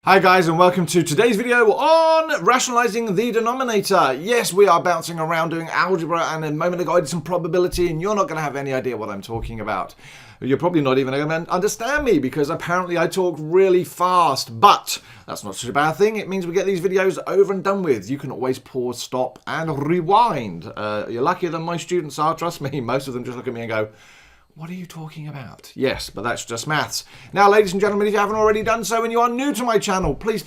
Hi guys, and welcome to today's video on rationalizing the denominator. Yes, we are bouncing around doing algebra, and a moment ago I did some probability, and you're not going to have any idea what I'm talking about. You're probably not even going to understand me because apparently I talk really fast, but that's not such a bad thing. It means we get these videos over and done with. You can always pause, stop, and rewind. You're luckier than my students are, trust me. Most of them just look at me and go, "What are you talking about?" Yes, but that's just maths. Now, ladies and gentlemen, if you haven't already done so and you are new to my channel, please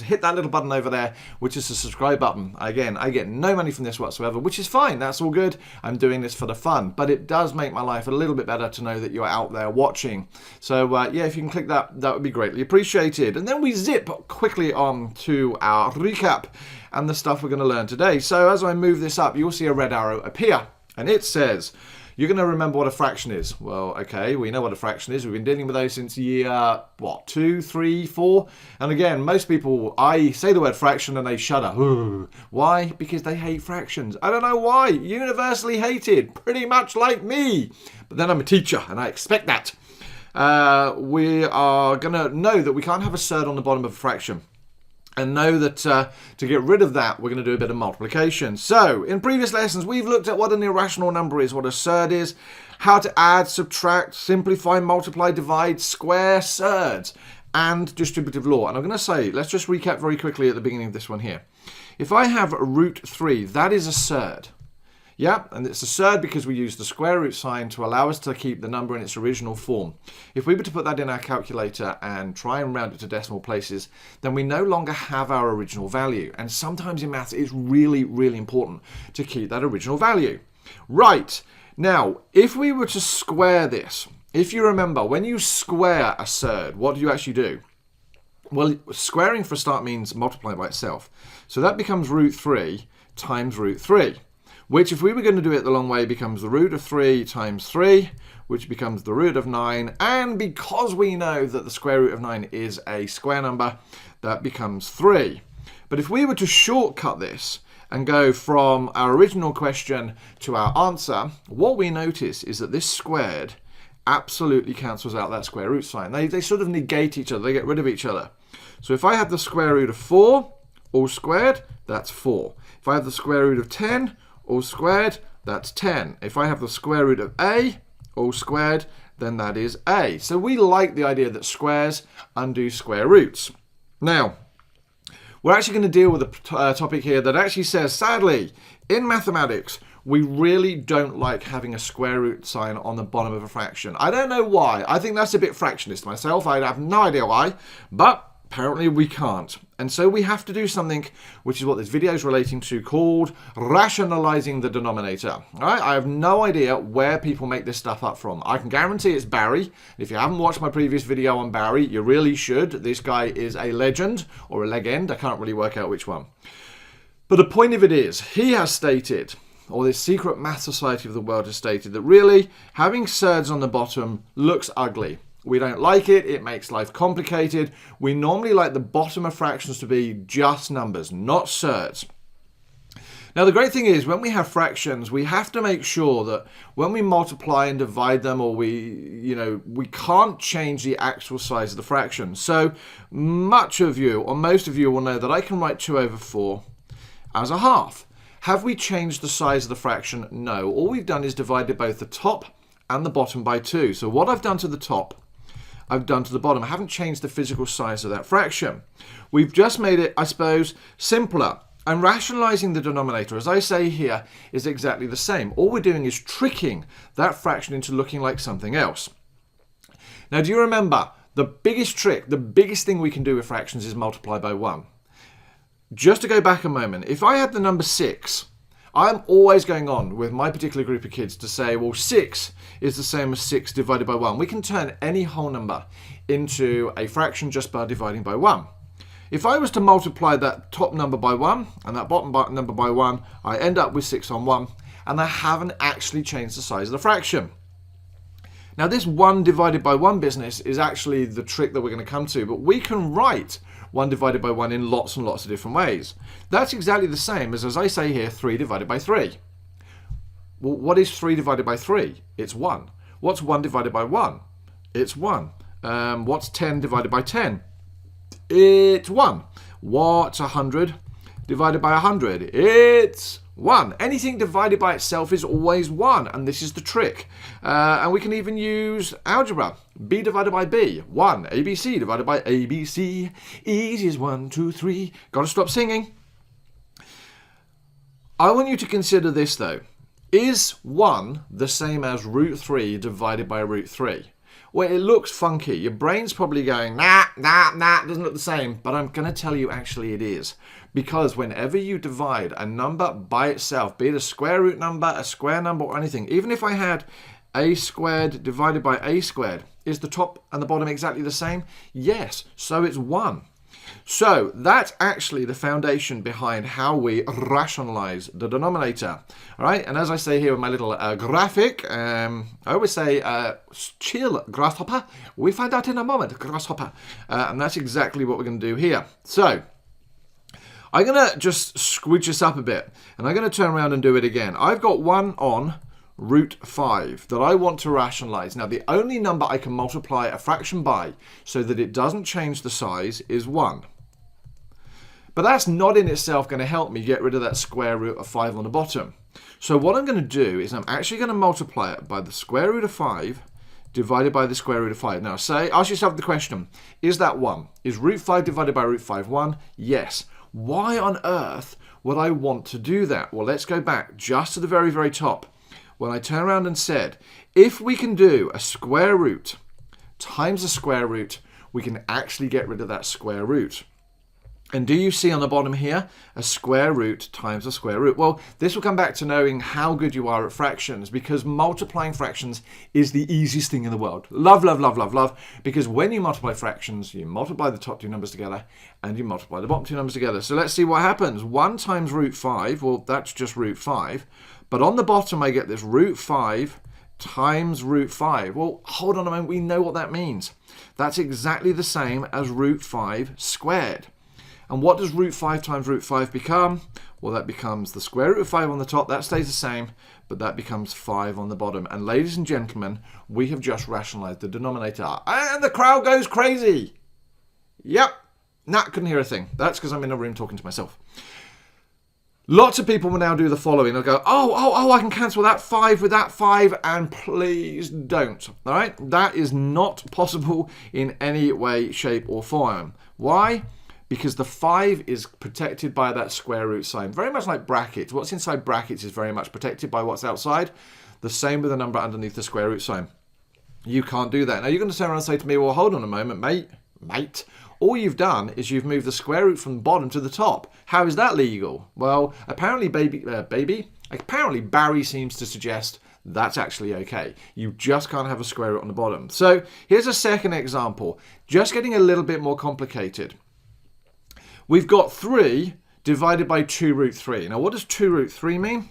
hit that little button over there, which is the subscribe button. Again, I get no money from this whatsoever, which is fine. That's all good. I'm doing this for the fun, but it does make my life a little bit better to know that you're out there watching. So, yeah, if you can click that, that would be greatly appreciated. And then we zip quickly on to our recap and the stuff we're going to learn today. So as I move this up, you'll see a red arrow appear, and it says, you're going to remember what a fraction is. Well, okay, we know what a fraction is. We've been dealing with those since year, 2, 3, 4? And again, most people, I say the word fraction and they shudder. Why? Because they hate fractions. I don't know why. Universally hated, pretty much like me. But then I'm a teacher and I expect that. We are going to know that we can't have a surd on the bottom of a fraction. And know that to get rid of that, we're going to do a bit of multiplication. So, in previous lessons, we've looked at what an irrational number is, what a surd is, how to add, subtract, simplify, multiply, divide, square surds, and distributive law. And I'm going to say, let's just recap very quickly at the beginning of this one here. If I have root 3, that is a surd. Yeah, and it's a surd because we use the square root sign to allow us to keep the number in its original form. If we were to put that in our calculator and try and round it to decimal places, then we no longer have our original value. And sometimes in maths, it's really, really important to keep that original value. Right, now, if we were to square this, if you remember, when you square a surd, what do you actually do? Well, squaring for a start means multiplying by itself. So that becomes root 3 times root 3. Which, if we were going to do it the long way, becomes the root of 3 times 3, which becomes the root of 9. And because we know that the square root of 9 is a square number, that becomes 3. But if we were to shortcut this and go from our original question to our answer, what we notice is that this squared absolutely cancels out that square root sign. They sort of negate each other. They get rid of each other. So if I have the square root of 4, all squared, that's 4. If I have the square root of 10, all squared, that's 10. If I have the square root of a, all squared, then that is a. So we like the idea that squares undo square roots. Now, we're actually going to deal with a topic here that actually says, sadly, in mathematics, we really don't like having a square root sign on the bottom of a fraction. I don't know why. I think that's a bit fractionist myself. I have no idea why, but apparently we can't. And so we have to do something, which is what this video is relating to, called rationalizing the denominator. All right? I have no idea where people make this stuff up from. I can guarantee it's Barry. If you haven't watched my previous video on Barry, you really should. This guy is a legend, or a legend. I can't really work out which one. But the point of it is, he has stated, or this secret math society of the world has stated, that really having surds on the bottom looks ugly. We don't like it. It makes life complicated. We normally like the bottom of fractions to be just numbers, not surds. Now, the great thing is when we have fractions, we have to make sure that when we multiply and divide them, or we can't change the actual size of the fraction. So much of you, or most of you, will know that I can write 2 over 4 as a half. Have we changed the size of the fraction? No. All we've done is divided both the top and the bottom by 2. So what I've done to the top, I've done to the bottom. I haven't changed the physical size of that fraction. We've just made it, I suppose, simpler. And rationalizing the denominator, as I say here, is exactly the same. All we're doing is tricking that fraction into looking like something else. Now, do you remember the biggest trick, the biggest thing we can do with fractions is multiply by 1? Just to go back a moment, if I had the number 6, I'm always going on with my particular group of kids to say, well, 6 is the same as 6 divided by 1. We can turn any whole number into a fraction just by dividing by 1. If I was to multiply that top number by 1 and that bottom number by 1, I end up with 6 on 1, and I haven't actually changed the size of the fraction. Now, this 1 divided by 1 business is actually the trick that we're going to come to, but we can write 1 divided by 1 in lots and lots of different ways. That's exactly the same as I say here, 3 divided by 3. Well, what is 3 divided by 3? It's 1. What's 1 divided by 1? It's 1. What's 10 divided by 10? It's 1. What's 100 divided by 100? It's 1. Anything divided by itself is always 1, and this is the trick. And we can even use algebra. B divided by B, 1. ABC divided by ABC, easy as 1, 2, 3. Got to stop singing. I want you to consider this though. Is 1 the same as root 3 divided by root 3? Well, it looks funky. Your brain's probably going, nah, doesn't look the same. But I'm going to tell you actually it is. Because whenever you divide a number by itself, be it a square root number, a square number, or anything, even if I had a squared divided by a squared, is the top and the bottom exactly the same? Yes, so it's 1. So that's actually the foundation behind how we rationalize the denominator. All right, and as I say here with my little graphic, I always say, chill, grasshopper. We find out in a moment, grasshopper. And that's exactly what we're going to do here. So I'm going to just squidge this up a bit, and I'm going to turn around and do it again. I've got 1 on root 5 that I want to rationalize. Now, the only number I can multiply a fraction by so that it doesn't change the size is 1. But that's not in itself going to help me get rid of that square root of 5 on the bottom. So what I'm going to do is I'm actually going to multiply it by the square root of 5 divided by the square root of 5. Now, ask yourself the question, is that 1? Is root 5 divided by root 5 1? Yes. Why on earth would I want to do that? Well, let's go back just to the very, very top. When I turn around and said, if we can do a square root times a square root, we can actually get rid of that square root. And do you see on the bottom here, a square root times a square root? Well, this will come back to knowing how good you are at fractions, because multiplying fractions is the easiest thing in the world. Love, love, love, love, love. Because when you multiply fractions, you multiply the top two numbers together and you multiply the bottom two numbers together. So let's see what happens. 1 times root 5, well, that's just root 5. But on the bottom, I get this root 5 times root 5. Well, hold on a moment. We know what that means. That's exactly the same as root 5 squared. And what does root 5 times root 5 become? Well, that becomes the square root of 5 on the top. That stays the same, but that becomes 5 on the bottom. And ladies and gentlemen, we have just rationalized the denominator. And the crowd goes crazy. Yep. Nah, couldn't hear a thing. That's because I'm in a room talking to myself. Lots of people will now do the following. They'll go, oh, I can cancel that 5 with that 5, and please don't. All right? That is not possible in any way, shape, or form. Why? Because the 5 is protected by that square root sign. Very much like brackets. What's inside brackets is very much protected by what's outside. The same with the number underneath the square root sign. You can't do that. Now, you're going to turn around and say to me, well, hold on a moment, mate. All you've done is you've moved the square root from the bottom to the top. How is that legal? Well, apparently, apparently Barry seems to suggest that's actually okay. You just can't have a square root on the bottom. So here's a second example, just getting a little bit more complicated. We've got 3 divided by 2 root 3. Now, what does 2 root 3 mean?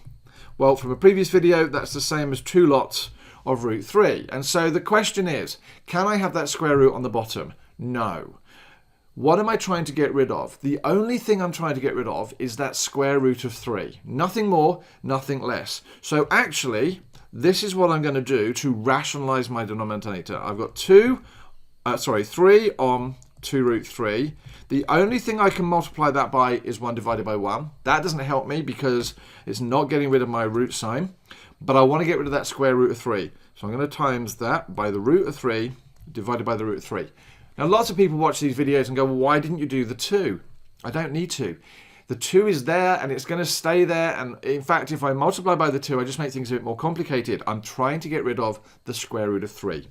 Well, from a previous video, that's the same as 2 lots of root 3. And so the question is, can I have that square root on the bottom? No. What am I trying to get rid of? The only thing I'm trying to get rid of is that square root of 3. Nothing more, nothing less. So actually, this is what I'm going to do to rationalize my denominator. I've got 3 on 2 root 3. The only thing I can multiply that by is 1 divided by 1. That doesn't help me because it's not getting rid of my root sign. But I want to get rid of that square root of 3. So I'm going to times that by the root of 3 divided by the root of 3. Now, lots of people watch these videos and go, well, why didn't you do the 2? I don't need to. The 2 is there and it's going to stay there. And in fact, if I multiply by the 2, I just make things a bit more complicated. I'm trying to get rid of the square root of 3.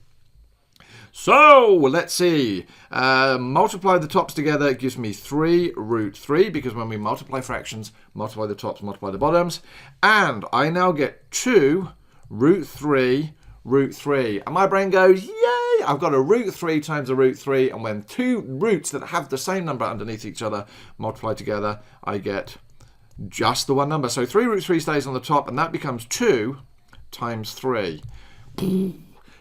So let's see. Multiply the tops together. It gives me 3 root 3 because when we multiply fractions, multiply the tops, multiply the bottoms. And I now get 2 root 3 root 3. And my brain goes, yay! I've got a root 3 times a root 3. And when 2 roots that have the same number underneath each other multiply together, I get just the one number. So 3 root 3 stays on the top, and that becomes 2 times 3.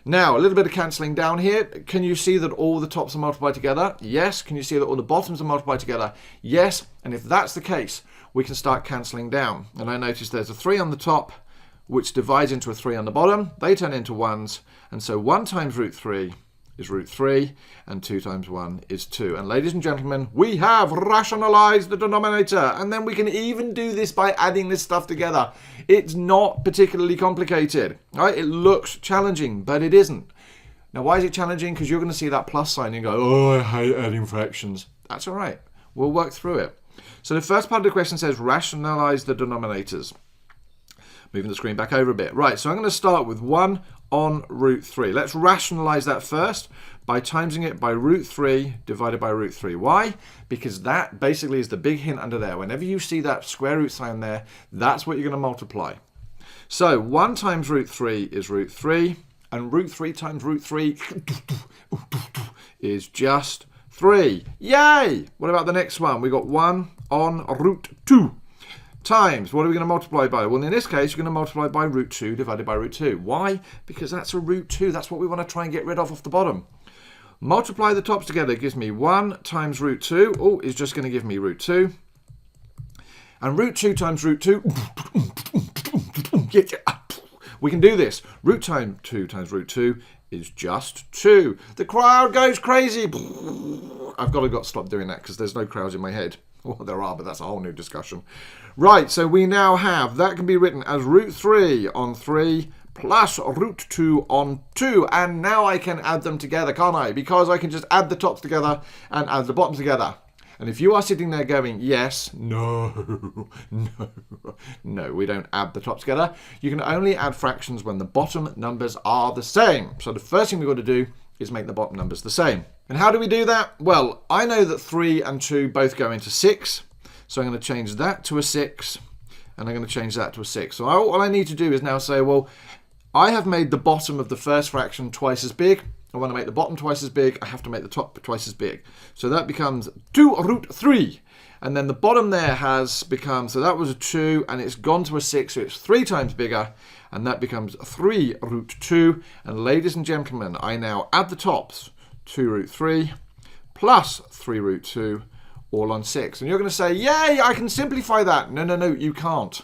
Now, a little bit of cancelling down here. Can you see that all the tops are multiplied together? Yes. Can you see that all the bottoms are multiplied together? Yes. And if that's the case, we can start cancelling down. And I notice there's a 3 on the top, which divides into a 3 on the bottom. They turn into 1s. And so 1 times root 3 is root 3, and 2 times 1 is 2. And ladies and gentlemen, we have rationalized the denominator, and then we can even do this by adding this stuff together. It's not particularly complicated, right? It looks challenging, but it isn't. Now, why is it challenging? Because you're going to see that plus sign and go, oh, I hate adding fractions. That's all right. We'll work through it. So the first part of the question says rationalize the denominators. Moving the screen back over a bit. Right, so I'm going to start with 1 on root 3. Let's rationalize that first by timesing it by root 3 divided by root 3. Why? Because that basically is the big hint under there. Whenever you see that square root sign there, that's what you're going to multiply. So 1 times root 3 is root 3, and root 3 times root 3 is just 3. Yay! What about the next one? We got 1 on root 2. Times, what are we going to multiply by? Well, in this case, you're going to multiply by root 2 divided by root 2. Why? Because that's a root 2. That's what we want to try and get rid of off the bottom. Multiply the tops together. It gives me 1 times root 2. Oh, is just going to give me root 2. And root 2 times root 2. We can do this. Root 2 times root 2 is just 2. The crowd goes crazy. I've got to stop doing that because there's no crowds in my head. Well, there are, but that's a whole new discussion. Right, so we now have, that can be written as root 3 on 3 plus root 2 on 2. And now I can add them together, can't I? Because I can just add the tops together and add the bottoms together. And if you are sitting there going, yes, no, we don't add the tops together. You can only add fractions when the bottom numbers are the same. So the first thing we've got to do is make the bottom numbers the same. And how do we do that? Well, I know that 3 and 2 both go into 6. So I'm going to change that to a 6. And I'm going to change that to a 6. So all I need to do is now say, well, I have made the bottom of the first fraction twice as big. I want to make the bottom twice as big. I have to make the top twice as big. So that becomes 2 root 3. And then the bottom there has become, so that was a 2 and it's gone to a 6. So it's 3 times bigger. And that becomes 3 root 2. And ladies and gentlemen, I now add the tops. 2 root 3 plus 3 root 2 all on 6. And you're going to say, yay, I can simplify that. No, you can't.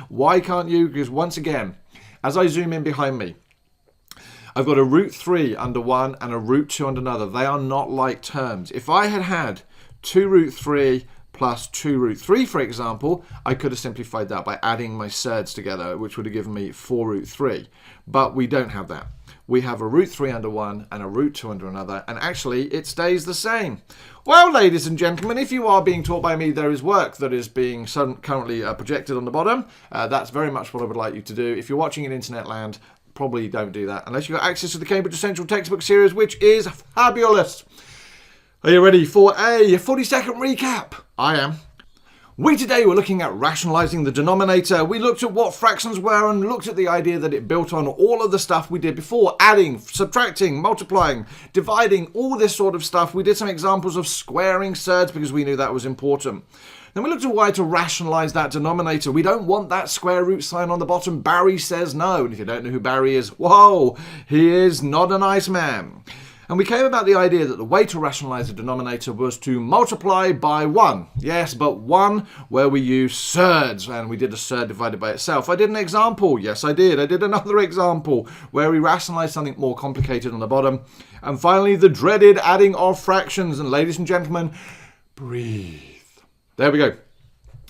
Why can't you? Because once again, as I zoom in behind me, I've got a root 3 under one and a root 2 under another. They are not like terms. If I had 2 root 3 plus 2 root 3, for example, I could have simplified that by adding my surds together, which would have given me 4 root 3. But we don't have that. We have a root 3 under one and a root 2 under another, and actually it stays the same. Well, ladies and gentlemen, if you are being taught by me, there is work that is being currently projected on the bottom. That's very much what I would like you to do. If you're watching in internet land, probably don't do that unless you've got access to the Cambridge Essential Textbook Series, which is fabulous. Are you ready for a 40-second recap? I am. Today we're looking at rationalizing the denominator. We looked at what fractions were and looked at the idea that it built on all of the stuff we did before. Adding, subtracting, multiplying, dividing, all this sort of stuff. We did some examples of squaring surds because we knew that was important. Then we looked at why to rationalize that denominator. We don't want that square root sign on the bottom. Barry says no. And if you don't know who Barry is, whoa, he is not a nice man. And we came about the idea that the way to rationalize the denominator was to multiply by 1. Yes, but 1 where we use surds, and we did a surd divided by itself. I did an example. Yes, I did. I did another example where we rationalized something more complicated on the bottom. And finally, the dreaded adding of fractions. And ladies and gentlemen, breathe. There we go.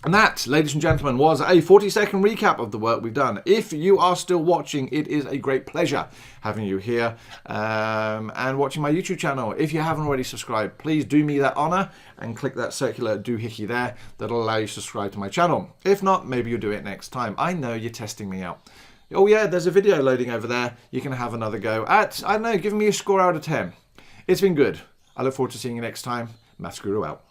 And that, ladies and gentlemen, was a 40-second recap of the work we've done. If you are still watching, it is a great pleasure having you here and watching my YouTube channel. If you haven't already subscribed, please do me that honor and click that circular doohickey there. That'll allow you to subscribe to my channel. If not, maybe you'll do it next time. I know you're testing me out. Oh yeah, there's a video loading over there. You can have another go at, I don't know, give me a score out of 10. It's been good. I look forward to seeing you next time. MaffsGuru out.